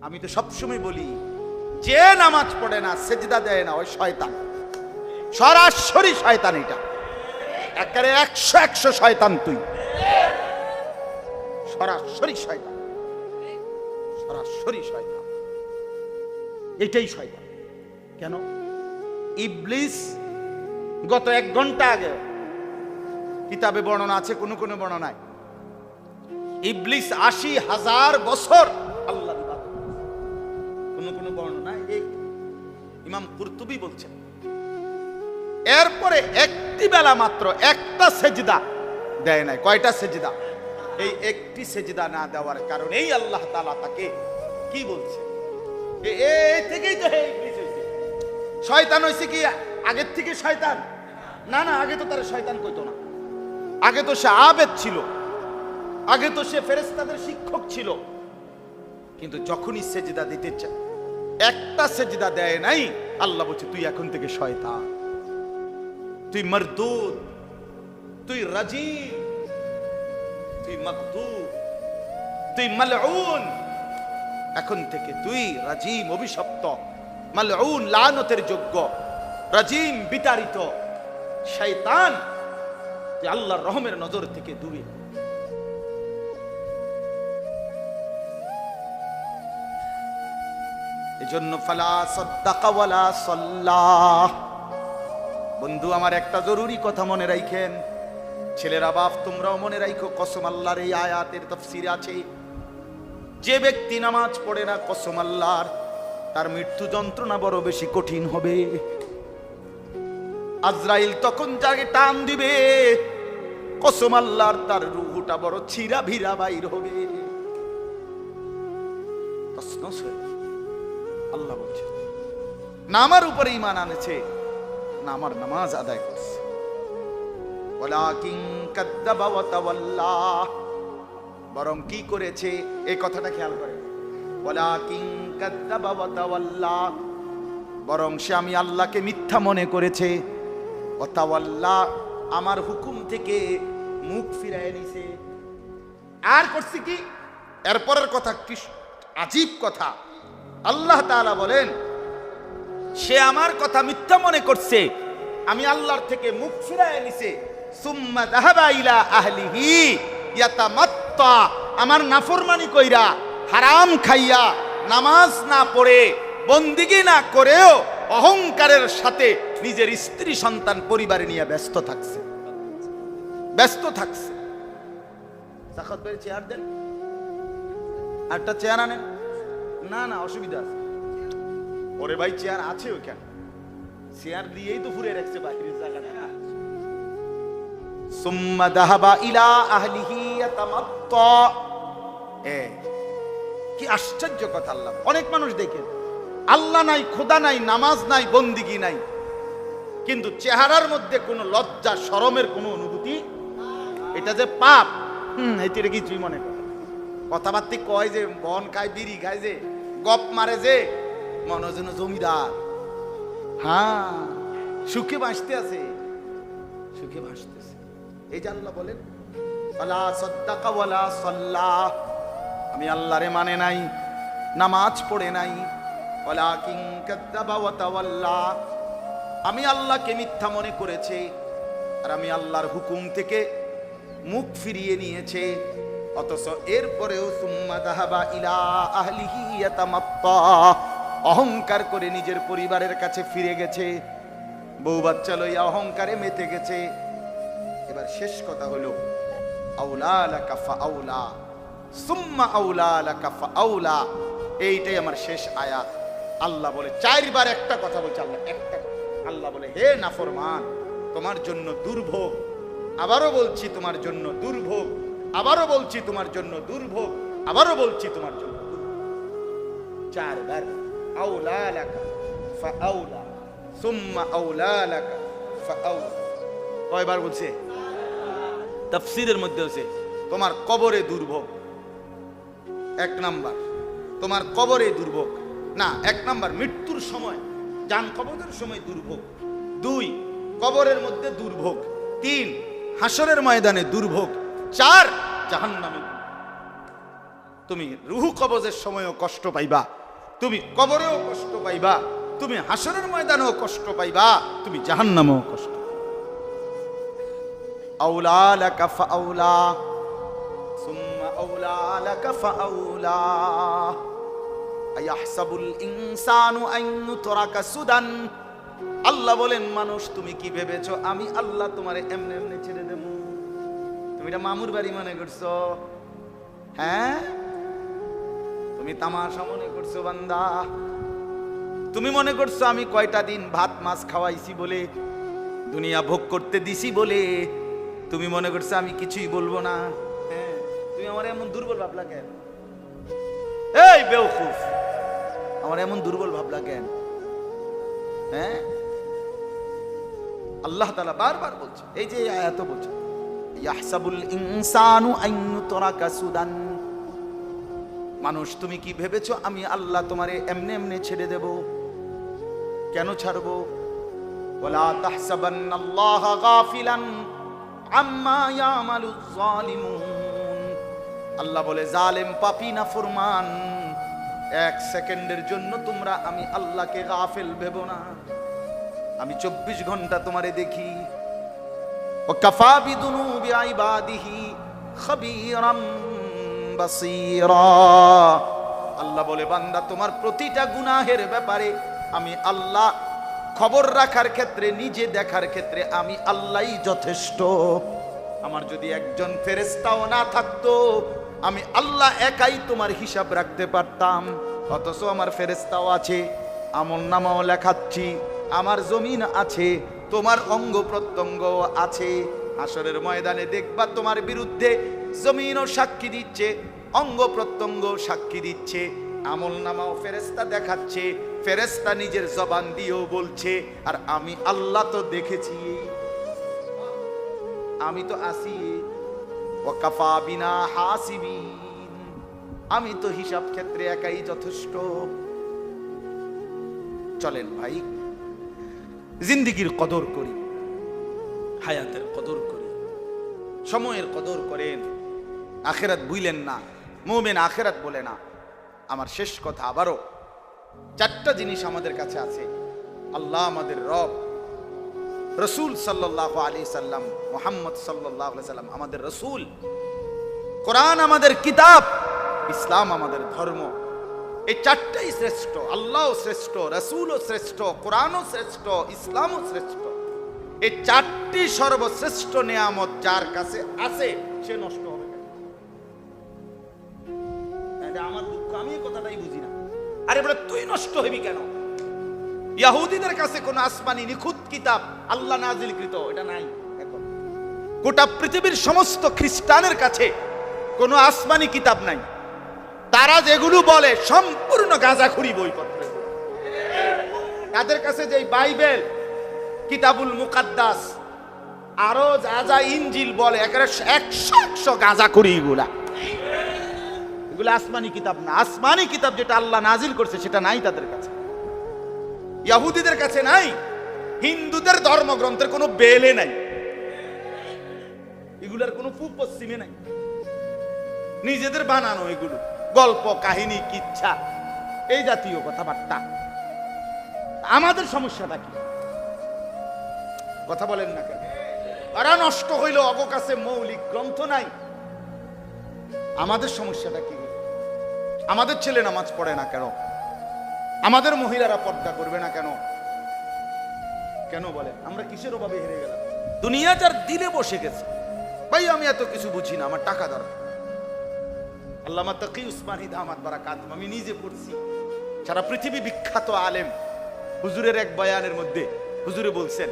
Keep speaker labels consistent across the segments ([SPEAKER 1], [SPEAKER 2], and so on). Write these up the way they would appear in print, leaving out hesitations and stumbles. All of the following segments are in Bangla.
[SPEAKER 1] আমি তো সবসময় বলি, যে নামাজ পড়ে না, সেজদা দেয় না, ওই শয়তান, সরাসরি শয়তান। এটা একেবারে 100 শয়তান। তুই সরাসরি শয়তান, সরাসরি শয়তান, এটাই শয়তান। কেন? ইবলিস গত 1 ঘন্টা আগে কিতাবে বর্ণনা আছে, কোন কোন বর্ণনায় ইবলিস 80,000 বছর আল্লাহর ইবাদত, কোন কোন বর্ণনায় এই ইমাম কুরতুবী বলছেন। এরপরে একটি বেলা মাত্র একটা সেজদা দেয় নাই। কয়টা সেজদা? এই একটি সেজদা না দেওয়ার কারণেই আল্লাহ তাআলা তাকে কি বলছে, এই থেকেই তো ইবলিস হইছে। শয়তান হইছে কি আগের থেকে শয়তান? না না, আগে তো তার শয়তান কইতো না। আগে তো সে আবেদ ছিল, আগে তো সে ফেরেশতাদের শিক্ষক ছিল। কিন্তু যখনই সেজদা দিতে চায়, একটা সেজদা দেয় নাই, আল্লাহ বলছে তুই এখন থেকে শয়তান, তুই মরদুদ, তুই রাজিম, তুই মাগদুব, তুই মালউন। এখন থেকে তুই রাজিম, অভিশপ্ত, মালউন, লানতের যোগ্য, রাজিম, বিতাড়িত, শয়তান, তুই আল্লাহর রহমের নজর থেকে দূরে। এজন্য ফালা সাদ্দাকা ওয়ালা সাল্লাহ। বন্ধু আমার, একটা জরুরি কথা মনে রাখেন, ছেলেরা, বাপ, তোমরাও মনে রাখো, কসম আল্লাহর এই আয়াতের তাফসীরে আছে, যে ব্যক্তি নামাজ পড়ে না, কসম আল্লাহর, তার মৃত্যু যন্ত্রণা বড় বেশি কঠিন হবে। আজরাইল তখন জাগে টান দিবে, কসম আল্লাহর, তার রূহটা বড় ছিঁড়া ভিড়া বাইর হবে। আল্লাহ বলছে না আমার উপরে ঈমান আনেছে, না আমার নামাজ আদায় করছে। ওয়ালাকিন কাযযাবা ওয়া তাওয়াল্লা, বরং কি করেছে, এই কথাটা খেয়াল করে, ওয়ালাকিন কাযযাবা ওয়া তাওয়াল্লা, বরং সে আমি আল্লাহকে মিথ্যা মনে করেছে, ওয়া তাওয়াল্লা, আমার হুকুম থেকে মুখ ফিরায় নিছে। আর করছে কি? এরপরের কথা কি আজীব কথা। আল্লাহ তাআলা বলেন, সে আমার কথা মিথ্যা মনে করছে, আমি আল্লাহর থেকে মুখ ফিরায় নিছে। সুম্মা যাহাবা ইলা আহলিহি ইয়াতামাত্তা, আমার নাফরমানি কইরা, হারাম খাইয়া, নামাজ না পড়ে, বন্দিগি না করেও অহংকারের সাথে নিজের স্ত্রী সন্তান পরিবারে নিয়ে ব্যস্ত থাকছে, ব্যস্ত থাকছে। সাখাত ভাই চেয়ার দেন, একটা চেয়ার আনেন। না না, অসুবিধা আছে। ওরে ভাই চেয়ার আছে ওখানে, চেয়ার দিয়েই তো ঘুরে রাখছে বাহিরের জায়গাটা। সুম্মা যাহাবা ইলা আহলিহি ইয়াতামাত্তা, কি আশ্চর্য কথা। আল্লাহ, অনেক মানুষ দেখে আল্লাহ নাই, খোদা নাই, নামাজ নাই, বন্দিগি নাই, কিন্তু চেহারার মধ্যে কোনো লজ্জা শরমের কোনো অনুভূতি। এটা যে পাপ, এটা কিছুই মনে করে। কথাবার্তা কয় যে, বন খায়, বিড়ি খায়, যে গপ মারে, যে মনে যেন জমিদার। হ্যাঁ, সুখে বাঁচতে আছে, সুখে বাঁচতেছে। এই যে আল্লাহ বলেন, ফালা সাদ্দাকা ওয়ালা সাল্লা, আমি আল্লাহরে মানে নাই, নামাজ পড়ে নাই। ওয়ালাকিন কাযযাবা ওয়া তাওয়াল্লা, আমি আল্লাহকে মিথ্যা মনে করেছে, আর আমি আল্লাহর হুকুম থেকে মুখ ফিরিয়ে নিয়েছে। অথচ এরপরেও সুম্মা যাহাবা ইলা আহলিহি ইয়াতামাত্তা, অহংকার করে নিজের পরিবারের কাছে ফিরে গেছে, বউ বাচ্চা লইয়া অহংকারে মেতে গেছে। এবার শেষ কথা হলো, আউলা লাকা ফাআউলা, সুম্মা আউলা লাকা ফাআউলা, এইটাই আমার শেষ আয়াত। আল্লাহ বলে, 4 বার একটা কথা বলছে আল্লাহ, একটা। আল্লাহ বলে, হে নাফরমান, তোমার জন্য দুর্ভোগ, আবারও বলছি তোমার জন্য দুর্ভোগ, আবারও বলছি তোমার জন্য দুর্ভোগ, আবারও বলছি তোমার জন্য দুর্ভোগ। 4 বার আউলা লাকা ফাআউলা, সুম্মা আউলা লাকা ফাআউলা। কয়বার বলছে? তাফসীরের মধ্যে আছে তোমার কবরে দুর্ভোগ। 1 নাম্বার তোমার কবরে দুর্ভোগ, না 1 নাম্বার মৃত্যুর সময়, জান কবরের সময় দুর্ভোগ। 2 কবরের মধ্যে দুর্ভোগ। 3 হাসরের ময়দানে দুর্ভোগ। 4 জাহান্নামে। তুমি রুহু কবজের সময়ও কষ্ট পাইবা, তুমি কবরেও কষ্ট পাইবা, তুমি হাসরের ময়দানেও কষ্ট পাইবা, তুমি জাহান্নামেও কষ্ট। আউলা লাকা ফাউলা সুম্মা আউলা লাকা ফাউলা আয়াহসাবুল ইনসানু আন ইউতরাকা সুদান। আল্লাহ বলেন, মানুষ তুমি কি ভেবেছো আমি আল্লাহ তোমারে এমনি এমনি ছেড়ে দেব? তুমি এটা মামুর বাড়ি মনে করছো? হ্যাঁ, তুমি তামাশা মনে করছো বান্দা? তুমি মনে করছো আমি কয়টা দিন ভাত মাছ খাওয়াইছি বলে, দুনিয়া ভোগ করতে দিছি বলে তুমি মনে করছো আমি কিছুই বলবো না? হ্যাঁ, তুমি আমার এমন দুর্বল ভাবলা কেন? এই বেওকুফ, আমার এমন দুর্বল ভাবলা কেন? হ্যাঁ, আল্লাহ তাআলা বারবার বলছে, এই যে আয়াত বলছে, ইয়াহসাবুল ইনসানু আন ইউতরাকা সুদান। মানুষ তুমি কি ভেবেছো আমি আল্লাহ তোমারে এমনি এমনি ছেড়ে দেব? কেন ছাড়বো? ওয়ালা তাহসাবান্নাল্লাহা গাফিলান আম্মা ইয়ামালুজ জালিমুন। আল্লাহ বলে, জালেম পাপী নাফরমান, এক সেকেন্ডের জন্য তোমরা আমি আল্লাহকে গাফিল ভেবো না। আমি 24 ঘন্টা তোমারে দেখি। ওয়াকাফা বিদুনুবি ইবাদিহি খাবীরাম বাসীরা। আল্লাহ বলে, বান্দা তোমার প্রতিটা গুনাহের ব্যাপারে আমি আল্লাহ খবর রাখার ক্ষেত্রে, নিজে দেখার ক্ষেত্রে আমি আল্লাহই যথেষ্ট। আমার যদি একজন ফেরেশতাও না থাকতো, আমি আল্লাহ একাই তোমার হিসাব রাখতে পারতাম। অথচ আমার ফেরেশতাও আছে, আমলনামাও লেখাচ্ছি, আমার জমিন আছে, তোমার অঙ্গ প্রত্যঙ্গ আছে। হাসরের ময়দানে দেখবা তোমার বিরুদ্ধে জমিনও সাক্ষী দিচ্ছে, অঙ্গ প্রত্যঙ্গ সাক্ষী দিচ্ছে, আমলনামাও ফেরেশতা দেখাচ্ছে, ফেরেশতা নিজের জবান দিয়েও বলছে। আর আমি আল্লাহ তো দেখেছি, আমি তো আছি। ওয়াকাফা বিনা হাসিবিন, আমি তো হিসাব ক্ষেত্রে একাই যথেষ্ট। চলেন ভাই, জিন্দেগির কদর করি, হায়াতের কদর করি, সময়ের কদর করেন, আখেরাত ভুলেন না। মুমিন আখেরাত বলে না। আমার শেষ কথা, আবারও 4টা জিনিস আমাদের কাছে আছে। আল্লাহ আমাদের রব, রসুল সাল্লাল্লাহু আলাইহি সাল্লাম, মুহাম্মদ সাল্লাল্লাহু আলাইহি সাল্লাম আমাদের রসুল, কোরআন আমাদের কিতাব, ইসলাম আমাদের ধর্ম। এই 4টাই শ্রেষ্ঠ। আল্লাহও শ্রেষ্ঠ, রসুলও শ্রেষ্ঠ, কোরআনও শ্রেষ্ঠ, ইসলামও শ্রেষ্ঠ। এই 4টি সর্বশ্রেষ্ঠ নিয়ামত যার কাছে আছে সে নষ্ট হবে কেন? আমার দুঃখ, আমি এই কথাটাই বুঝি না। আরে বলে, তুই নষ্ট হবি কেন? ইহুদিদের কাছে কোন আসমানি নিখুঁত কিতাব আল্লাহ নাজিলকৃত এটা নাই। এখন গোটা পৃথিবীর সমস্ত খ্রিস্টানের কাছে কোন আসমানি কিতাব নাই। তারা যেগুলো বলে সম্পূর্ণ গাঁজাখুরি বইপত্র। তাদের কাছে যে বাইবেল, কিতাবুল মুকাদ্দাস, আরো যা যা ইনজিল বলে, একেবারে 100 গাঁজাখুরি। এগুলো আসমানি কিতাব না। আসমানি কিতাব যেটা আল্লাহ নাজিল করছে সেটা নাই তাদের কাছে, ইহুদিদের কাছে নাই। হিন্দুদের ধর্মগ্রন্থের কোনো বেলে নাই, এগুলোর কোনো পশ্চিমে নাই, নিজেদের বানানো এগুলো গল্প কাহিনী কিচ্ছা এই জাতীয় কথাবার্তা। আমাদের সমস্যাটা কি? কথা বলেন না কেন? ওরা নষ্ট হইল, অগ কাছে মৌলিক গ্রন্থ নাই। আমাদের সমস্যাটা কি? আমাদের ছেলে নামাজ পড়ে না কেন? আমাদের মহিলারা পর্দা করবে না কেন? কেন বলে? আমরা কিসের অভাবে হেরে গেলাম? দুনিয়া যার দিলে বসে গেছে, ভাই আমি এত কিছু বুঝি না, আমার টাকা দরকার। আল্লামা তাকি উসমানী দামাত বারাকাতুহু, আমি নিজে পড়ছি, সারা পৃথিবী বিখ্যাত আলেম। হুজুরের এক বয়ানের মধ্যে হুজুরে বলছেন,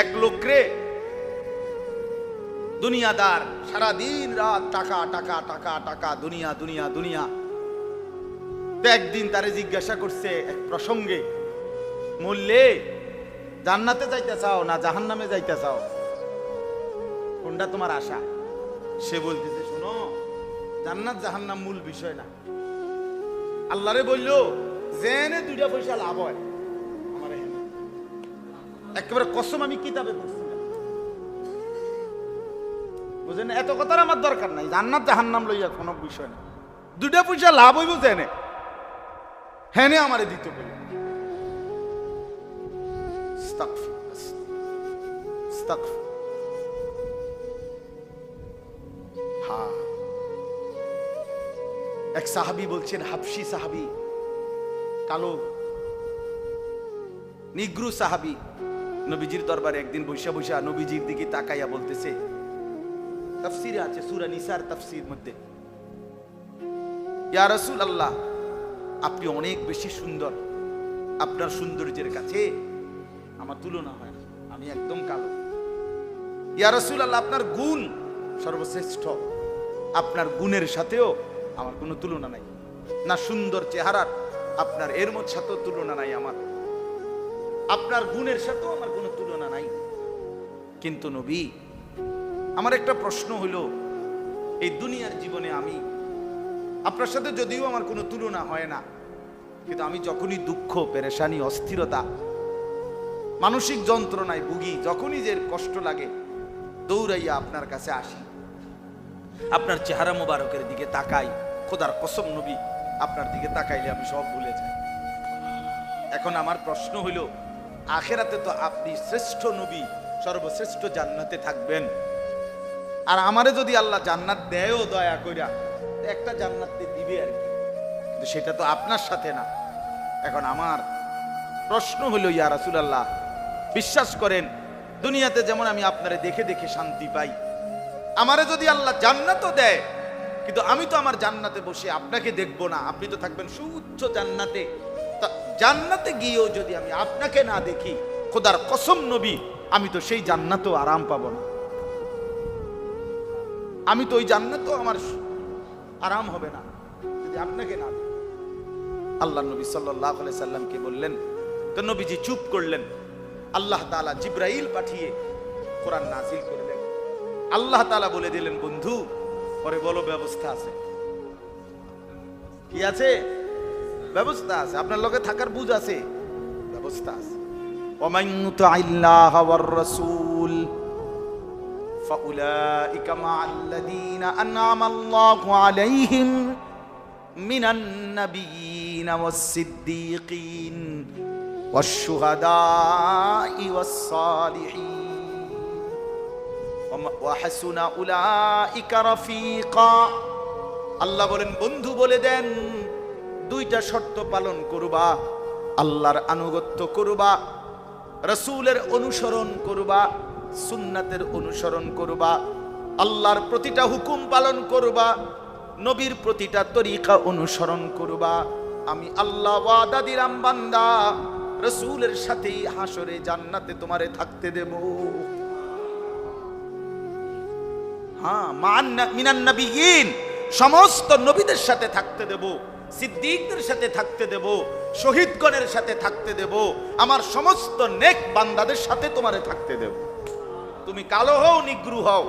[SPEAKER 1] এক লোকরে দুনিয়াদার, সারা দিন রাত টাকা টাকা টাকা টাকা, দুনিয়া দুনিয়া দুনিয়া। তো একদিন তারে জিজ্ঞাসা করছে এক প্রসঙ্গে, মূল্যে জান্নাতে যাইতে চাও না জাহান্নামে যাইতে চাও, কোনটা তোমার আশা? সে বলতেছে, শোনো, জান্নাত জাহান্নাম মূল বিষয় না। আল্লাহরে বললো জেনে 2টা পয়সা লাভ হয় আমার, একেবারে কসম আমি কিতাবে পড়ছিলাম, বুঝলেন? এত কথার আমার দরকার নাই, জান্নাত জাহান্নাম লইয়া কোনো বিষয় না। দুটা পয়সা লাভ হইব জেনে হেনে আমারে দিতে বলে। হ্যাঁ, এক সাহাবী বলছেন, হাবশি সাহাবী, কালো নিগ্রু সাহাবী, নবীজির দরবারে একদিন বৈশা বৈশা নবীজির দিকে তাকাইয়া বলতেছে, তাফসিরে আছে সূরা নিসার তাফসির মধ্যে, ইয়া রাসূলুল্লাহ, আপনি অনেক বেশি সুন্দর, আপনার সৌন্দর্যের কাছে আমার তুলনা হয় না, আমি একদম কালো। ইয়া রাসূলুল্লাহ, আপনার গুণ সর্বশ্রেষ্ঠ, আপনার গুণের সাথেও আমার কোনো তুলনা নাই, না সুন্দর চেহারার আপনার এর সাথেও তুলনা নাই, আমার আপনার গুণের সাথেও আমার কোনো তুলনা নাই। কিন্তু নবী, আমার একটা প্রশ্ন হলো, এই দুনিয়ার জীবনে আমি আপনার সাথে যদিও আমার কোনো তুলনা হয় না, কিন্তু আমি যখনই দুঃখ, পেরেশানি, অস্থিরতা, মানসিক যন্ত্রণায় ভুগি, যখনই যে কষ্ট লাগে, দৌড়াইয়া আপনার কাছে আসি, আপনার চেহারা মোবারকের দিকে তাকাই, খোদার কসম নবী, আপনার দিকে তাকাইলে আমি সব ভুলে যাই। এখন আমার প্রশ্ন হইল, আখেরাতে তো আপনি শ্রেষ্ঠ নবী, সর্বশ্রেষ্ঠ জান্নাতে থাকবেন, আর আমারে যদি আল্লাহ জান্নাত দেয়ও দয়া কইরা, একটা জান্নাত দিবে আর কি, কিন্তু সেটা তো আপনার সাথে না। এখন আমার প্রশ্ন হইল, ইয়া রাসূলুল্লাহ, বিশ্বাস করেন, দুনিয়াতে যেমন আমি আপনারে দেখে দেখে শান্তি পাই, আমারে যদি আল্লাহ জান্নাতও দেয়, কিন্তু আমি তো আমার জান্নাতে বসে আপনাকে দেখব না, আপনি তো থাকবেন সুউচ্চ জান্নাতে। জান্নাতে গিয়েও যদি আমি আপনাকে না দেখি, খোদার কসম নবী, আমি তো সেই জান্নাতেও আরাম পাবো না, আমি তো ওই জান্নাতেও আমার আরাম হবে না যদি আপনাকে না দেখি। আল্লাহ নবী সাল্লাল্লাহু আলাইহি সাল্লামকে বললেন, তো নবীজি চুপ করলেন। আল্লাহ তাআলা জিবরাইল পাঠিয়ে কোরআন নাযিল করলেন। আল্লাহ তাআলা বলে দিলেন, বন্ধু, পরে বলো ব্যবস্থা আছে। কি আছে? ব্যবস্থা আছে, আপনার লগে থাকার বুঝ আছে, ব্যবস্থা আছে। ওয়ামান ইউতি'আল্লাহা ওয়ার রাসূল ফাউলাইকা মা'আল্লাযীনা আন'আমা আল্লাহু আলাইহিম মিনান নাবিয়্যিনা ওয়াস-সিদ্দীকিন ওয়াশ-শুহাদা'i ওয়াস-সালিহিন ওয়া হাসুনা উলাইকা রাফীকা। আল্লাহ বলেন, বন্ধু বলে দেন, দুইটা শর্ত পালন করবা, আল্লাহর আনুগত্য করবা, রাসূলের অনুসরণ করবা, সুন্নাতের অনুসরণ করবা, আল্লাহর প্রতিটা হুকুম পালন করবা, নবীর প্রতিটা তরিকা অনুসরণ করবা। আমি আল্লাহ ওয়াদা দিলাম, বান্দা, রাসূলের সাথেই হাসরে জান্নাতে তোমারে থাকতে দেব। হ্যাঁ, মিনান নাবিয়্যিন, সমস্ত নবীদের সাথে থাকতে দেব, সিদ্দিকদের সাথে থাকতে দেব, শহীদগণের সাথে থাকতে দেব, আমার সমস্ত নেক বান্দাদের সাথে তোমারে থাকতে দেব। তুমি কালো হও, নিগ্রু হও,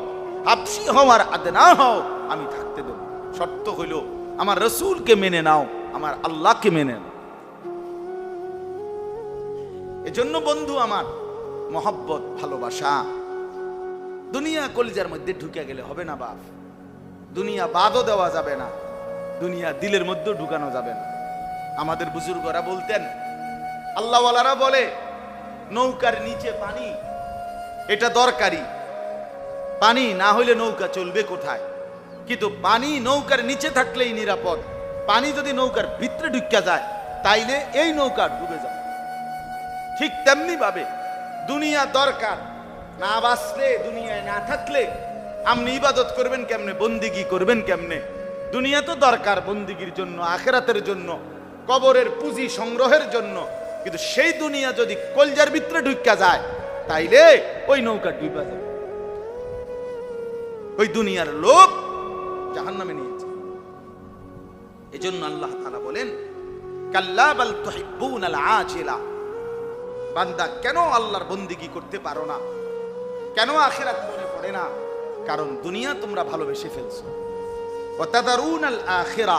[SPEAKER 1] হাবশি হও আর আদনা হও, আমি থাকতে দেব। শর্ত হইল, আমার রাসূলকে মেনে নাও, আমার আল্লাহকে মেনে নাও। এজন্য বন্ধু আমার, মহব্বত, ভালোবাসা, দুনিয়া কলিজার মধ্যে ঢুকে গেলে হবে না বাপ, দুনিয়া বাদও দেওয়া যাবে না, দুনিয়া দিলের মধ্যে ঢুকানো যাবে না। আমাদের বুজুর্গরা বলতেন, আল্লাহওয়ালারা বলে, নৌকার নিচে পানি, এটা দরকারি, পানি না হইলে নৌকা চলবে কোথায়? কিন্তু পানি নৌকার নিচে থাকলেই নিরাপদ, পানি যদি নৌকার ভিতরে ঢুকা যায় তাইলে এই নৌকা ডুবে যাবে। ঠিক তেমনি ভাবে দুনিয়া দরকার, না বাঁচলে, দুনিয়ায় না থাকলে আপনি ইবাদত করবেন কেমনে, বন্দিগি করবেন কেমনে? দুনিয়া তো দরকার বন্দিগির জন্য, আখিরাতের জন্য, কবরের পুঁজি সংগ্রহের জন্য, কিন্তু সেই দুনিয়া যদি কলজার ভিতরে ঢুকা যায় তাইলে ওই নৌকা ডুবে যাবে। ওই দুনিয়ার লোক জাহান্নামে নিয়েছে। এজন্য আল্লাহ তাআলা বলেন, কাল্লা বাল তুহিব্বুনাল আজিলা। বান্দা, কেন আল্লাহর বন্দিগি করতে পারো না, কেন আখিরাত মনে পড়ে না? কারণ দুনিয়া তোমরা ভালোবেসে ফেলছো, ওয়া তাদারুনাল আখিরা,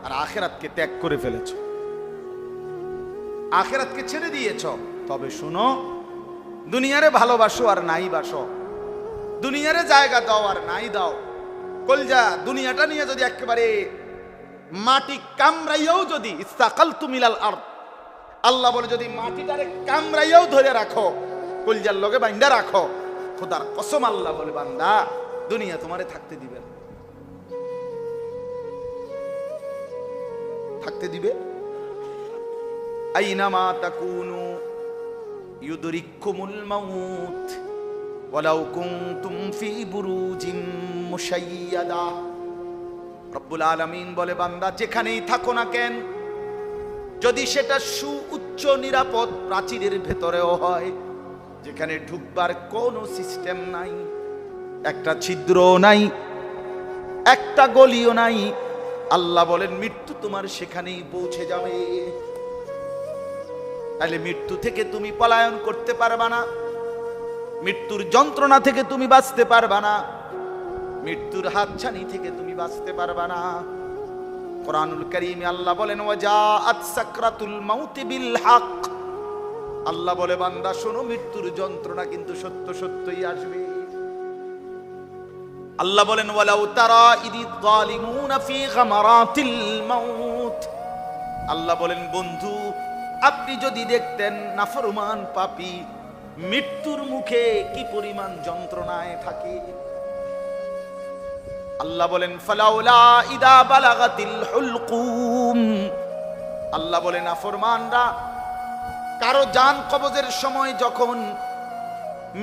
[SPEAKER 1] আর আখিরাতকে ত্যাগ করে ফেলেছো, আখিরাতকে ছেড়ে দিয়েছো। তবে শুনো, দুনিয়ারে ভালোবাসো আর নাই বাসো, দুনিয়ারে জায়গা দাও আর নাই দাও, কলজা দুনিয়াটা নিয়ে যদি একেবারে মাটি কামড়াইয়াও যদি ইস্তাকালতু মিনাল আরদ, আল্লাহ বলে যদি মাটিটারে কামড়াইয়াও ধরে রাখো, কলজার লগে বাইন্দা রাখো, খোদার কসম আল্লাহ বলে বান্দা দুনিয়া তোমারে থাকতে দিবে না। থাকতে দিবে? আইনামা তাকুনু ইউদরিকুমুল মাউত ওয়ালাউ কুনতুম ফি বুরুজিম মুশাইয়াদা। রব্বুল আলামিন বলে বান্দা যেখানেই থাকো না কেন, যদি সেটা সুউচ্চ নিরাপদ প্রাচীরের ভেতরেও হয়, যেখানে ঢুকবার কোনো সিস্টেম নাই, একটা ছিদ্রও নাই, একটা গলিও নাই, আল্লাহ বলেন মৃত্যু তোমার সেখানেই পৌঁছে যাবে। তাহলে মৃত্যু থেকে তুমি পলায়ন করতে পারবা না, মৃত্যুর যন্ত্রণা থেকে তুমি বাঁচতে পারবা না, মৃত্যুর হাতছানি থেকে তুমি বাঁচতে পারবা না। কোরআনুল কারীমে আল্লাহ বলেন ওয়াজাআত সাকরাতুল মাউতি বিল হক। আল্লাহ বলে বান্দা শোনো, মৃত্যুর যন্ত্রণা কিন্তু সত্য সত্যই আসবে। আল্লাহ বলেন ওয়ালাউ তারা ইদিয যালিমুনা ফি গামারাতিল মাউত। আল্লাহ বলেন বন্ধু আপনি যদি দেখতেন নাফরমান পাপী মৃত্যুর মুখে কি পরিমাণ যন্ত্রণায় থাকে। আল্লাহ বলেন ফালাউলা ইদা বালাগাতিল হুলকুম। আল্লাহ বলেন নাফরমানরা কারো জান কবজের সময় যখন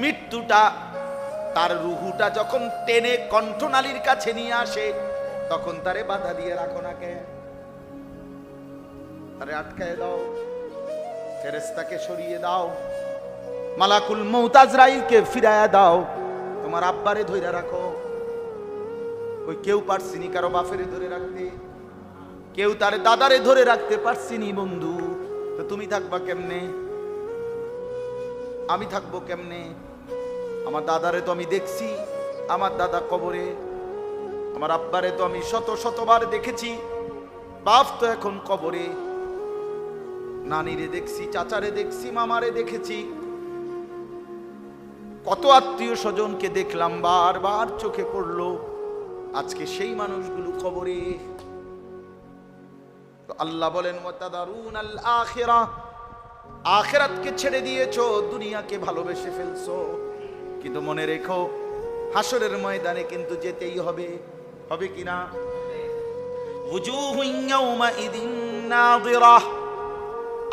[SPEAKER 1] মৃত্যুটা তার রুহুটা যখন টেনে কণ্ঠনালীর কাছে নিয়ে আসে, তখন তারে বাধা দিয়ে রাখো না কে? তারে আটকায় দাও, ফেরেশতাকে সরিয়ে দাও, মালাকুল মউত আজরাইলকে ফিরায়া দাও, তোমার আব্বারে ধইরা রাখো। ওই কেউ পারছিনি কারো বাপেরে ধরে রাখতে, কেউ তার দাদারে ধরে রাখতে পারছিনি বন্ধু, তো তুমি থাকবা কেমনে? আমি থাকবো কেমনে? আমার দাদারে তো আমি দেখছি, আমার দাদা কবরে, আমার আব্বারে তো আমি শত শতবার দেখেছি, বাপ তো এখন কবরে, নানিরে দেখছি, চাচারে দেখছি, মামারে দেখেছি, কত আত্মীয় স্বজনকে দেখলাম, বারবার চোখে পড়লো, আজকে সেই মানুষগুলো কবরে। তো আল্লাহ বলেন ওয়াতাদারুনাল আখিরাহ, আখিরাতকে ছেড়ে দিয়েছো, দুনিয়াকে ভালোবেসে ফেলছো, কিন্তু মনে রেখো হাসরের ময়দানে কিন্তু যেতেই হবে। হবে কিনা? ওয়াজুহুন ইয়াওমাইদিন নাযিরাহ।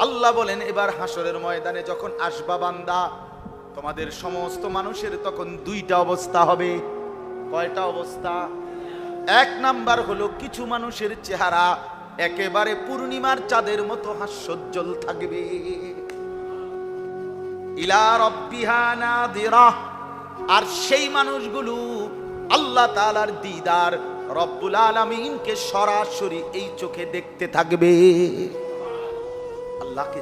[SPEAKER 1] আল্লাহ বলেন এবার হাসরের ময়দানে যখন আসবা বান্দা, তোমাদের সমস্ত মানুষের তখন দুইটা অবস্থা হবে। কয়টা অবস্থা? এক নাম্বার হলো কিছু মানুষের চেহারা একেবারে পূর্ণিমার চাঁদের মতো হাস্যোজ্জ্বল থাকবে, ইলা রাব্বিহা নাযিরাহ। আর সেই মানুষগুলো আল্লাহ তাআলার দিদার, রব্বুল আলামিনকে সরাসরি এই চোখে দেখতে থাকবে। আল্লাহকে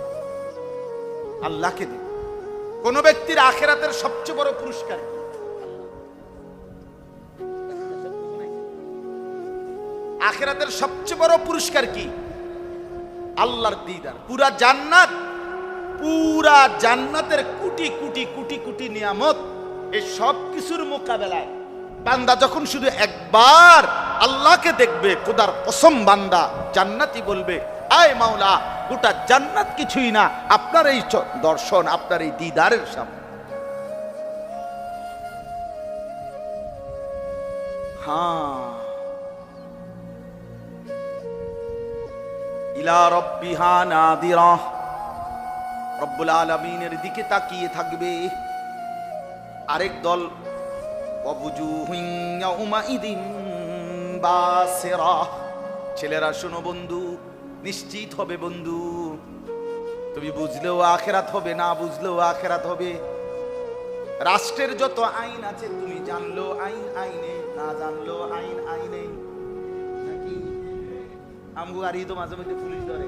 [SPEAKER 1] আল্লাহকে কোন ব্যক্তির আখিরাতের সবচেয়ে বড় পুরস্কার কি? আখিরাতের সবচেয়ে বড় পুরস্কার কি? আল্লাহর দিদার। পুরা জান্নাত, পুরা জান্নাতের কোটি কোটি কোটি কোটি নিয়ামত, এই সব কিছুর মোকাবেলায় বান্দা যখন শুধু একবার আল্লাহকে দেখবে, খোদার কসম বান্দা জান্নাতি বলবে আয় মাওলা, গোটা জান্নাত কিছুই না আপনার এই দর্শন, আপনার এই দিদারের সামনে। হ্যাঁ, ইলা রাব্বিহা নাযিরাহ, রব্বুল আলামিনের দিকে তাকিয়ে থাকবে। আরেক দল ওয়াবুজুহুন ইয়াউমাইদিন বাসিরাহ। ছেলেরা শোনো বন্ধু, নিশ্চিত হবে বন্ধু, তুমি বুঝলেও আখেরাত হবে, না বুঝলেও আখেরাত হবে। রাষ্ট্রের যত আইন আছে তুমি জানলো আইন আইনে, না জানলো আইন আইনে। নাকি আমগো গাড়ি তো মাঝে মধ্যে পুলিশ ধরে,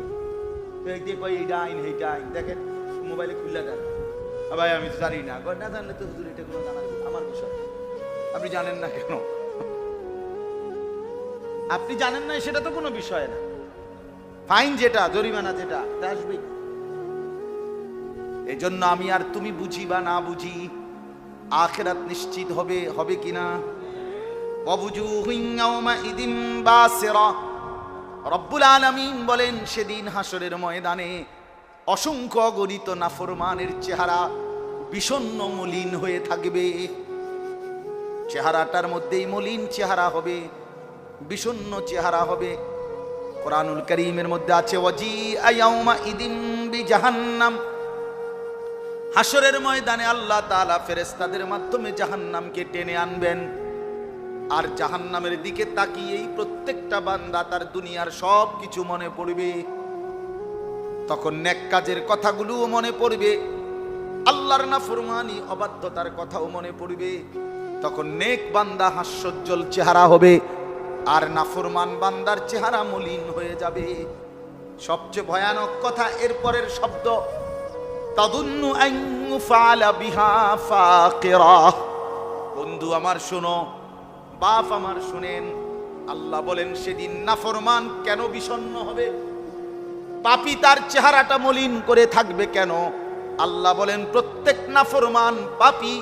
[SPEAKER 1] তো এই কয় এইটা আইন এইটা আইন, দেখেন মোবাইলে খুললে দেন, ভাই আমি জানি না, না জানলে তো হুজুর এটা কোনো জানার আমার বিষয়। আপনি জানেন না কেন? আপনি জানেন না সেটা তো কোনো বিষয় না, ফাইন যেটা, জরিমানা যেটা আসবে। এই জন্য আমি আর তুমি বুঝি বা না বুঝি, আখিরাত নিশ্চিত হবে, হবে কিনা? ওয়াবুজুহুন ইয়াওমাইদিন বাসিরা। রব্বুল আলামিন বলেন সেদিন হাসরের ময়দানে অসংখ্য অগণিত নাফরমানের চেহারা বিষণ্ণ মলিন হয়ে থাকবে। চেহারাটার মধ্যেই মলিন চেহারা হবে, বিষণ্ণ চেহারা হবে। কোরআনুল কারীমের মধ্যে আছে ওয়াজিআ ইয়াউমা ইদিন বিজাহান্নাম, হাসরের ময়দানে আল্লাহ তাআলা ফেরেশতাদের মাধ্যমে জাহান্নামকে টেনে আনবেন। আর জাহান্নামের দিকে তাকিয়েই প্রত্যেকটা বান্দা তার দুনিয়ার সব কিছু মনে পড়বে। তখন নেক কাজের কথাগুলোও মনে পড়বে, আল্লাহর নাফরমানি অবাধ্যতার কথাও মনে পড়বে। তখন নেক বান্দা হাস্যোজ্জ্বল চেহারা হবে, আর নাফরমান বান্দার চেহারা মলিন হয়ে যাবে। সবচেয়ে ভয়ানক কথা এরপরের শব্দ, তাদুন্নু আন ইউফআলা বিহা ফাকিরা। বন্ধু আমার শোনো, বাপ আমার শুনেন, আল্লাহ বলেন সেদিন নাফরমান কেন বিষণ্ণ হবে, পাপী তার চেহারাটা মলিন করে থাকবে কেন? আল্লাহ বলেন প্রত্যেক নাফরমান পাপী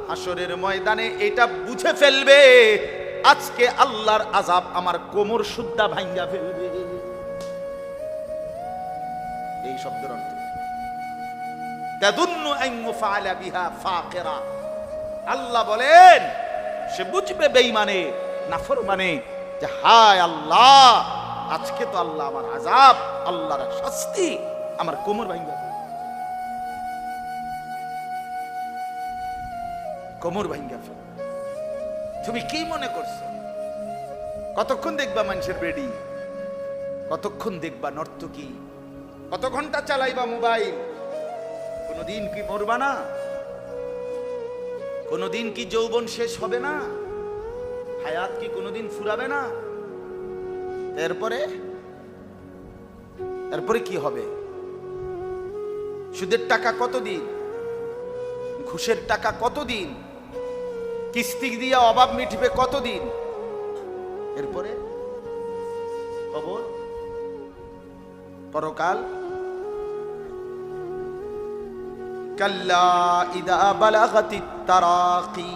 [SPEAKER 1] হাসরের ময়দানে এটা বুঝে ফেলবে, আজকে আল্লাহর আযাব আমার কোমর সুদ্ধা ভাঙ্গা ফেলবে। এই শব্দের অর্থ তাদুন্নু আন ইউফআলা বিহা ফাকিরা। আল্লাহ বলেন সে বুঝবে বেঈমানে, নাফরমানে, যে হায় আল্লাহ, আজকে তো আল্লাহ আমার আযাব, আল্লাহর শাস্তি আমার কোমর ভাঙ্গা, কোমর ভাঙ্গা ফেল। তুমি কি মনে করছো? কতক্ষণ দেখবা মানুষের বেডি, কতক্ষণ দেখবা নর্তকী, কত ঘন্টা চালাইবা মোবাইল? কোনদিন কি মরবা না? কোনদিন কি যৌবন শেষ হবে না? হায়াত কি কোনদিন ফুরাবে না? এরপরে কি হবে? সুদের টাকা কতদিন, ঘুষের টাকা কতদিন, কিস্তি দিয়ে অভাব মিটবে কতদিন? এরপরে খবর পরকাল। কাল্লা ইদা বালাগাতিত তারাকি।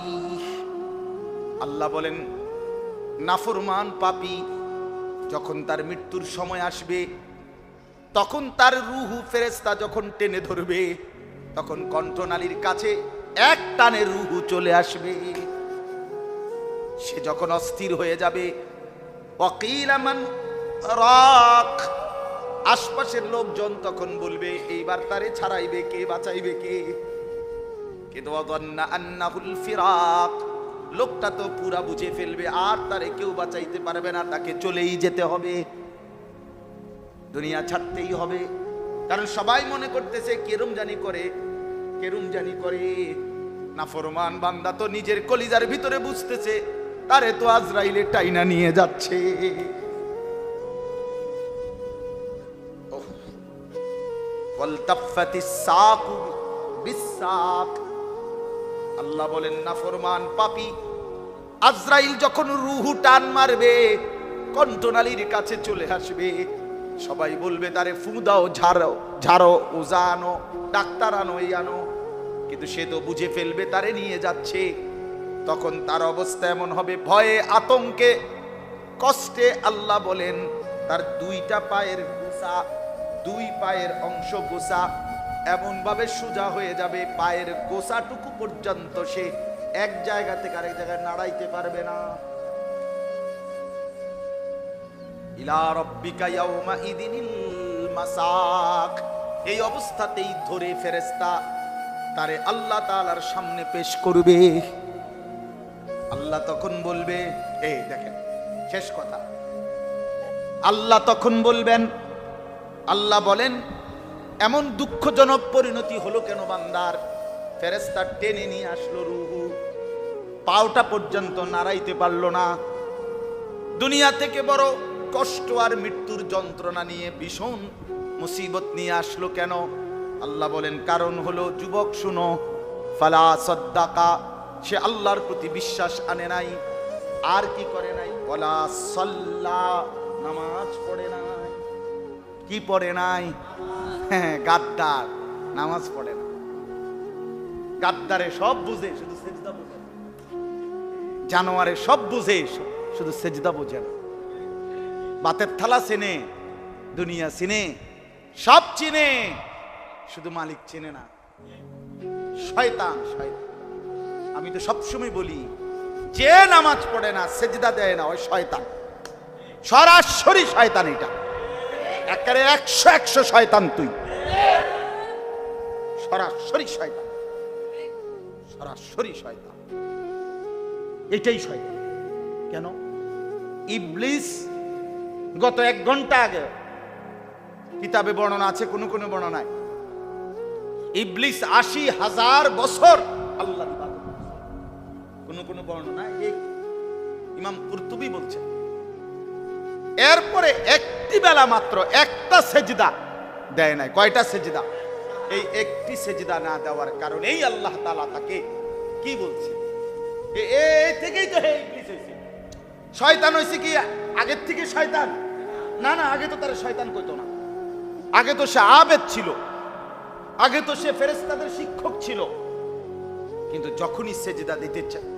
[SPEAKER 1] আল্লাহ বলেন নাফরমান পাপী যখন তার মৃত্যুর সময় আসবে, তখন তার রূহ ফেরেশতা যখন টেনে ধরবে, তখন কণ্ঠনালীর কাছে এক টানে রূহ চলে আসবে। সে যখন অস্থির হয়ে যাবে, ওয়াকিলা মান রাক, আশপাশের লোকজন তখন বলবে এইবার তারে ছাড়াইবে কে, বাঁচাইবে কে? কিন্তু ওয়াযান্না আন্নাহুল ফিরাক, লোকটা তো পুরা বুঝে ফেলবে আর তারে কেউ বাঁচাইতে পারবে না, তাকে চলেই যেতে হবে, দুনিয়া ছাড়তেই হবে। কারণ সবাই মনে করতেছে কেরম জানি করে। নাফরমান বান্দা তো নিজের কলিজার ভিতরে বুঝতেছে তারে তো আজরাইলে টাইনা নিয়ে যাচ্ছে। ওয়ালতাফাতিস সাকু বিসাক। আল্লাহ বলেন নাফরমান পাপী আজরাইল যখন রূহ টান মারবে, কণ্ঠনালীর কাছে চলে আসবে, সবাই বলবে তারে ফু দাও, ঝাড়ো, ওজা আনো, ডাক্তার আনো, এই আনো। কিন্তু সে তো বুঝে ফেলবে তারে নিয়ে যাচ্ছে। তখন তার অবস্থা এমন হবে, ভয়ে আতঙ্কে কষ্টে আল্লাহ বলেন তার দুইটা পায়ের গোছা, দুই পায়ের অংশ গোছা এমন ভাবে সোজা হয়ে যাবে, পায়ের গোছাটুকু পর্যন্ত সে এক জায়গা থেকে আরেক জায়গায় নাড়াইতে পারবে না। ইলা রাব্বিকা ইয়াউমা ইদিনিল মাসাক। এই অবস্থাতেই ধরে ফেরেশতা তারে আল্লাহ তাআলার সামনে পেশ করবে। আল্লাহ তখন বলবে, এই দেখেন শেষ কথা, আল্লাহ তখন বলবেন, আল্লাহ বলেন এমন দুঃখজনক পরিণতি হলো কেন বান্দার? ফেরেশতা টেনে নিয়ে আসলো রূহ, পাওটা পর্যন্ত নাড়াইতে পারলো না। দুনিয়া থেকে বড় কষ্ট আর মৃত্যুর যন্ত্রণা নিয়ে ভীষণ মুসিবত নিয়ে আসলো কেন? আল্লাহ বলেন কারণ হলো, যুবক শুনো, ফালা সাদ্দাকা, সে আল্লাহর প্রতি বিশ্বাস আনে নাই। আর কি করে নাই? ওয়ালা সাল্লা, নামাজ পড়ে নাই। কি পড়ে নাই? হ্যাঁ, গাদ্দার, নামাজ পড়ে না। গাদ্দারে সব বুঝে, শুধু সেজদা বুঝে না। জানোয়ারে সব বুঝে, শুধু সেজদা বুঝে না। বাতের থালা চেনে, দুনিয়া চিনে, সব চিনে, শুধু মালিক চেনে না। শয়তান শয়তান। আমি তো সবসময় বলি, যে নামাজ পড়ে না, সেজদা দেয় না, ওই শয়তান, সরাসরি শয়তান। এটা একেবারে 100 শয়তান। তুই সরাসরি শয়তান, সরাসরি শয়তান। এটাই শয়তান। কেন? ইবলিস গত 1 ঘন্টা আগে, কিতাবে বর্ণনা আছে, কোন কোন বর্ণনায় ইবলিস 80,000 বছর আল্লাহ ইবাদত করেছে। কোন কোন বর্ণনায় এই ইমাম কুরতুবী বলছেন, এরপরে একটি বেলা মাত্র একটা সেজদা দেয় নাই। কয়টা সেজদা? এই একটি সেজদা না দেওয়ার কারণেই আল্লাহ তাআলা তাকে কি বলছে, এই থেকেই তো ইবলিস হয়েছে। শয়তান হয়েছে কি আগের থেকে শয়তান? না না, আগে তো তার শয়তান কইতো না। আগে তো সে আবেদ ছিল, আগে তো সে ফেরেশতাদের শিক্ষক ছিল। কিন্তু যখনই সেজদা দিতে চায়,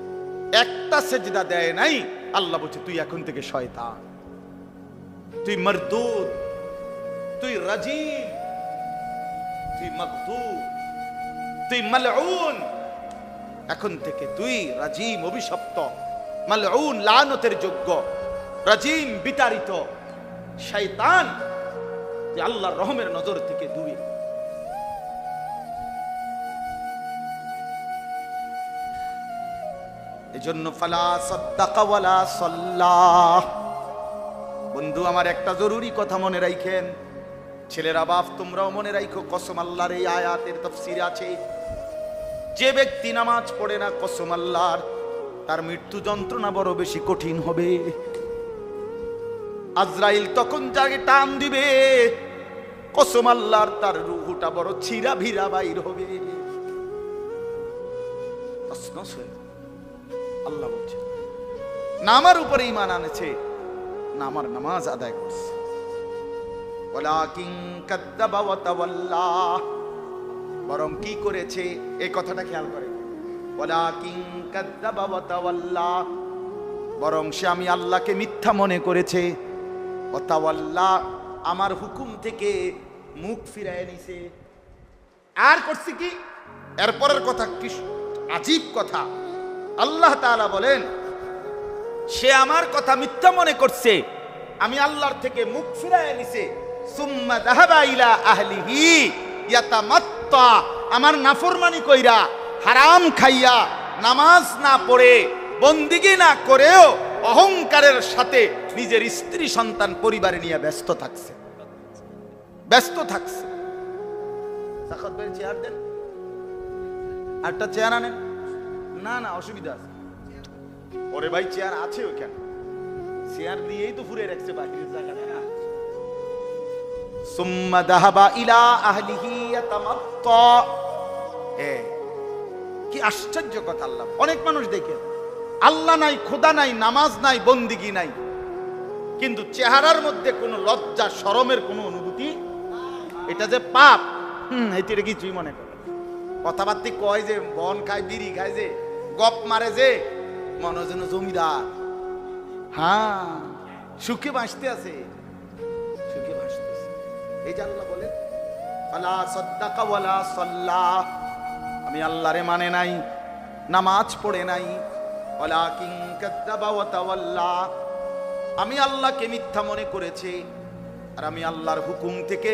[SPEAKER 1] একটা সেজদা দেয় নাই, আল্লাহ বলছে তুই এখন থেকে শয়তান, তুই মরদুদ, তুই রাজিম, তুই মাগদুব, তুই মালউন। এখন থেকে তুই রাজিম, অভিশপ্ত, মালউন, লানতের যোগ্য, রাজিম, বিতাড়িত, শয়তান, যে আল্লাহর রহমের নজর থেকে দূরে। এজন্য ফালা সাদ্দাকা ওয়ালা সাল্লাহ। বন্ধু আমার, একটা জরুরি কথা মনে রাখেন, ছেলেরা বাপ তোমরাও মনে রাখো, কসম আল্লাহর এই আয়াতের তাফসীরে আছে, যে ব্যক্তি নামাজ পড়ে না, কসম আল্লাহর, তার মৃত্যু যন্ত্রণা বড় বেশি কঠিন হবে। আজরাইল তখন যাকে টান দিবে, কসম আল্লাহর, তার রূহটা বড় ছিঁড়া ভিড়া বাইর হবে। আল্লাহ বলছে, না আমার উপরে ঈমান আনেছে, না আমার নামাজ আদায় করছে। ওয়ালাকিন কাযযাবা ওয়া তাওয়াল্লা, বরং কি করেছে, এই কথাটা খেয়াল করে, ওয়ালাকিন কাযযাবা ওয়া তাওয়াল্লা, বরং সে আমি আল্লাহকে মিথ্যা মনে করেছে, ওয়া তাওয়াল্লা, আমার হুকুম থেকে মুখ ফিরায় নিছে। আর করছে কি? এরপরের কথা কি আজীব কথা। আল্লাহ তাআলা বলেন, সে আমার কথা মিথ্যা মনে করছে, আমি আল্লাহর থেকে মুখ ফিরায় নিছে। সুম্মা যাহাবা ইলা আহলিহি ইয়াতামাত্তা, আমার নাফরমানি কইরা, হারাম খাইয়া, নামাজ না পড়ে, বন্দিগি না করেও অহংকারের সাথে নিজের স্ত্রী সন্তান পরিবারে নিয়ে ব্যস্ত থাকছে, ব্যস্ত থাকছে। সাখাত ভাই চেয়ার দেন, একটা চেয়ার আনেন। না না, অসুবিধা আছে। ওরে ভাই চেয়ার আছে ওইখানে, চেয়ার দিয়েই তো ফুরে রাখছে বাকির জায়গাটা। সুম্মা যাহাবা ইলা আহলিহি ইয়াতামাত্তা। কি আশ্চর্য কথা! আল্লাহ, অনেক মানুষ দেখেন আল্লাহ নাই, খোদা নাই, নামাজ নাই, বন্দিগি নাই, কিন্তু চেহারার মধ্যে কোনো লজ্জা শরমের কোনো অনুভূতি। এটা যে পাপ, এটা কিছুই মনে করে। কথাবার্তি কয় যে, বন খায়, বিড়ি খায়, যে গপ মারে, যে মনে যেন জমিদার। হ্যাঁ, সুখে বাঁচতে আছে, সুখে বাঁচতেছে। এই যে আল্লাহ বলেন, ফালা সাদ্দাকা ওয়ালা সাল্লা, আমি আল্লাহরে মানে নাই, নামাজ পড়ে নাই। ওয়ালাকিন কাযযাবা ওয়া তাওয়াল্লা, আমি আল্লাহকে মিথ্যা মনে করেছে, আর আমি আল্লাহর হুকুম থেকে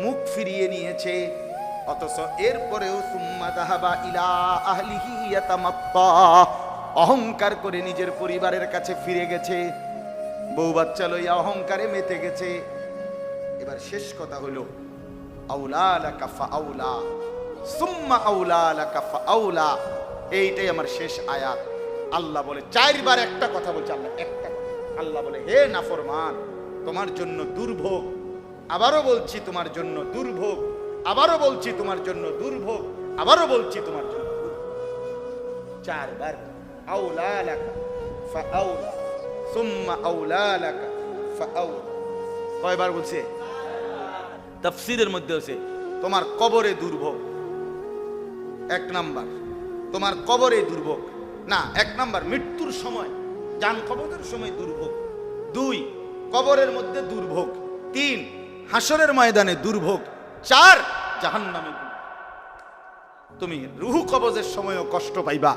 [SPEAKER 1] মুখ ফিরিয়ে নিয়েছে। অথচ এরপরেও সুম্মা যাহাবা ইলা আহলিহি ইয়াতামাত্তা, অহংকার করে নিজের পরিবারের কাছে ফিরে গেছে, বউ বাচ্চা লইয়া অহংকারে মেতে গেছে। এবার শেষ কথা হলো, আউলা লাকা ফাআউলা, সুম্মা আউলা লাকা ফাআউলা। এইটাই আমার শেষ আয়াত। আল্লাহ বলে, 4 বার একটা কথা বলছে আল্লাহ, একটা আল্লাহ বলে, হে নাফরমান, তোমার জন্য দুর্ভোগ। আবারও বলছি তোমার জন্য দুর্ভোগ, আবারও বলছি তোমার জন্য দুর্ভোগ, আবারও বলছি তোমার জন্য দুর্ভোগ। 4 বার আউলা লাকা ফাআউলা, সুম্মা আউলা লাকা ফাআউলা। কয়বার বলছে? তাফসীরের মধ্যে আছে তোমার কবরে দুর্ভোগ। 1 নাম্বার তোমার কবরে দুর্ভোগ, না 1 নাম্বার মৃত্যুর সময়, জান কবজের সময় দুর্ভোগ। 2 কবরের মধ্যে দুর্ভোগ, 3 হাসরের ময়দানে দুর্ভোগ, 4 জাহান্নামে। তুমি রুহু কবজের সময়ও কষ্ট পাইবা,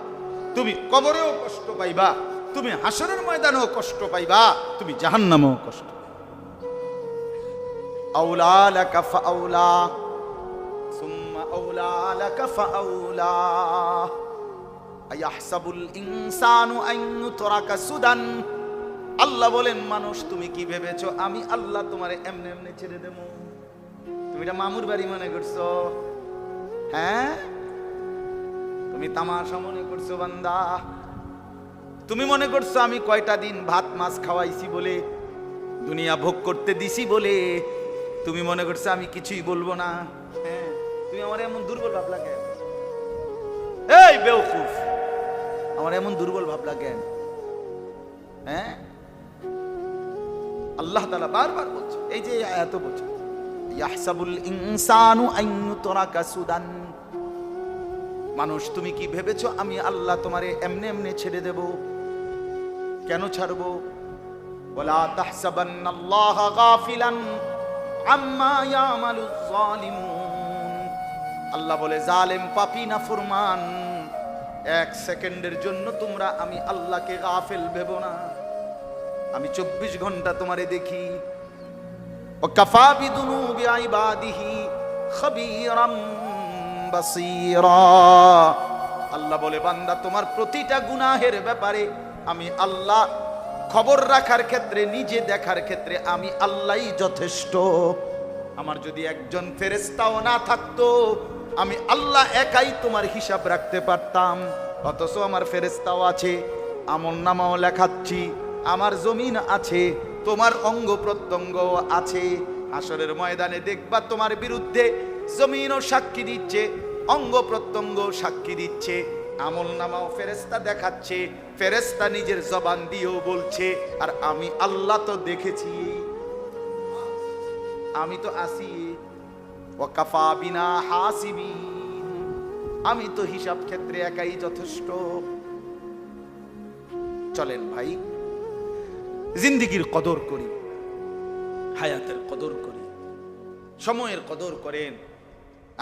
[SPEAKER 1] তুমি কবরেও কষ্ট পাইবা, তুমি হাসরের ময়দানেও কষ্ট পাইবা, তুমি জাহান্নামেও কষ্ট। আউলা লাকা ফাউলা সুম্মা আউলা লাকা ফাউলা আয়াহসাবুল ইনসানু আন ইউতরাকা সুদান। আল্লাহ বলেন, মানুষ তুমি কি ভেবেছো আমি আল্লাহ তোমারে এমনি এমনি ছেড়ে দেব? তুমি এটা মামুর বাড়ি মনে করছো? হ্যাঁ, তুমি তামাশা মনে করছো বান্দা? তুমি মনে করছো আমি কয়টা দিন ভাত মাছ খাওয়াইছি বলে, দুনিয়া ভোগ করতে দিছি বলে তুমি মনে করছো আমি কিছুই বলবো না? হ্যাঁ, তুমি আমার এমন দুর্বল ভাবলা কেন? এই বেওকুফ, আমার এমন দুর্বল ভাবলা কেন? হ্যাঁ, আল্লাহ তাআলা বারবার বলছে, এই যে আয়াত বলছে, ইয়াহসাবুল ইনসানু আন ইউতরাকা সুদান। মানুষ তুমি কি ভেবেছো আমি আল্লাহ তোমারে এমনি এমনি ছেড়ে দেব? কেন ছাড়বো? ওয়ালা তাহসাবান্নাল্লাহা গাফিলান আম্মা ইয়ামালুজ জালিমুন। আল্লাহ বলে, জালেম পাপী নাফরমান, 1 সেকেন্ডের জন্য তোমরা আমি আল্লাহকে গাফিল ভেবো না। আমি 24 ঘন্টা তোমারে দেখি। ওয়াকাফা বিদুনুবি ইবাদিহি খাবীরাম বাসীরা। আল্লাহ বলে, বান্দা তোমার প্রতিটা গুনাহের ব্যাপারে আমি আল্লাহ খবর রাখার ক্ষেত্রে, নিজে দেখার ক্ষেত্রে আমি আল্লাহই যথেষ্ট। আমার যদি একজন ফেরেশতাও না থাকতো, আমি আল্লাহ একাই তোমার হিসাব রাখতে পারতাম। অথচ আমার ফেরেশতাও আছে, আমলনামাও লেখাচ্ছি, আমার জমিন আছে, তোমার অঙ্গ প্রত্যঙ্গ আছে। হাসরের ময়দানে দেখবা তোমার বিরুদ্ধে জমিনও সাক্ষী দিচ্ছে, অঙ্গ প্রত্যঙ্গ সাক্ষী দিচ্ছে, আমলনামাও ফেরেশতা দেখাচ্ছে, ফেরেশতা নিজের জবান দিয়েও বলছে। আর আমি আল্লাহ তো দেখেছি, আমি তো আছি। ওয়াকাফা বিনা হাসিবিন, আমি তো হিসাব ক্ষেত্রে একাই যথেষ্ট। চলেন ভাই, জিন্দেগির কদর করি, হায়াতের কদর করি, সময়ের কদর করেন,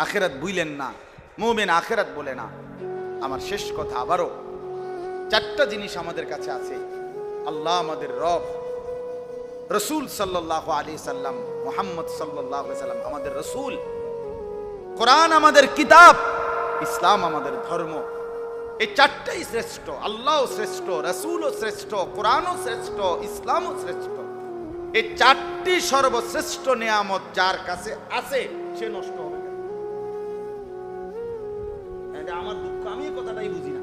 [SPEAKER 1] আখেরাত ভুলেন না। মুমিন আখেরাত বলে না। আমার শেষ কথা, আবারও 4টা জিনিস আমাদের কাছে আছে। আল্লাহ আমাদের রব, রসুল সাল্লাল্লাহু আলাইহি সাল্লাম, মুহাম্মদ সাল্লাল্লাহু আলাইহি সাল্লাম আমাদের রসুল, কোরআন আমাদের কিতাব, ইসলাম আমাদের ধর্ম। এই 4টাই শ্রেষ্ঠ। আল্লাহও শ্রেষ্ঠ, রসুলও শ্রেষ্ঠ, কোরআনও শ্রেষ্ঠ, ইসলামও শ্রেষ্ঠ। এই 4টি সর্বশ্রেষ্ঠ নিয়ামত যার কাছে আছে সে নষ্ট হবে না। আমার দুঃখ, আমি এই কথাটাই বুঝি না।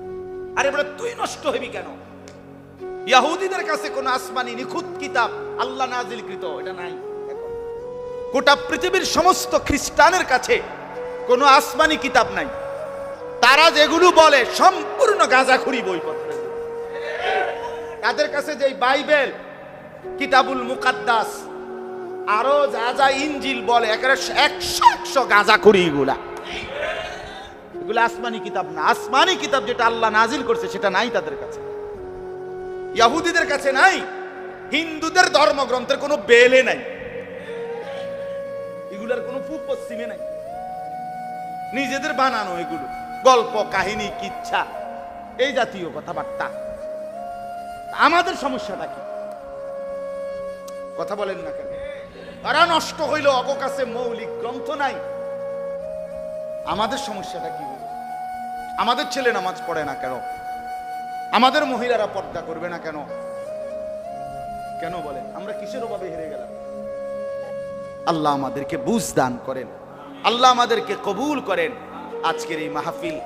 [SPEAKER 1] আরে বলে, তুই নষ্ট হবি কেন? ইহুদিদের কাছে কোন আসমানি নিখুঁত কিতাব আল্লাহ নাজিলকৃত এটা নাই। গোটা পৃথিবীর সমস্ত খ্রিস্টানের কাছে কোনো আসমানি কিতাব নাই। তারা যেগুলো বলে সম্পূর্ণ গাঁজাখুরি বইপত্র। তাদের কাছে যে বাইবেল, কিতাবুল মুকাদ্দাস, আরো যা যা ইনজিল বলে, একেবারে 100 গাঁজাখুরি। এগুলো আসমানি কিতাব না। আসমানি কিতাব যেটা আল্লাহ নাজিল করছে সেটা নাই তাদের কাছে, ইহুদিদের কাছে নাই। হিন্দুদের ধর্মগ্রন্থের কোনো বেলে নাই, এগুলার কোনো পূব পশ্চিমে নাই, নিজেদের বানানো এগুলো গল্প কাহিনী কিচ্ছা এই জাতীয় কথাবার্তা। আমাদের সমস্যাটা কি? কথা বলেন না কেন? তারা নষ্ট হইল, অগ কাছে মৌলিক গ্রন্থ নাই। আমাদের সমস্যাটা কি? আমাদের ছেলে নামাজ পড়ে না কেন? আমাদের মহিলারা পর্দা করবে না কেন? কেন বলেন? আমরা কিসের অভাবে হেরে গেলাম? আল্লাহ আমাদেরকে বুঝ দান করেন, আল্লাহ আমাদেরকে কবুল করেন। আজকের এই মাহফিল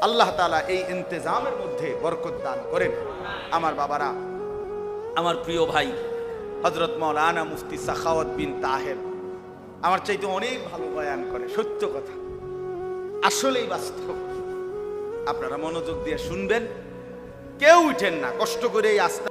[SPEAKER 1] আল্লাহ তাআলা এই ইন্তেজামের মধ্যে বরকত দান করেন। আমার বাবারা, আমার প্রিয় ভাই হযরত মাওলানা মুফতি সাখাওয়াত বিন তাহের আমার চাইতে অনেক ভালো বয়ান করে। সত্য কথা, আসলেই বাস্তব। আপনারা মনোযোগ দিয়ে শুনবেন, কেউ উঠেন না, কষ্ট করে এই আস্থা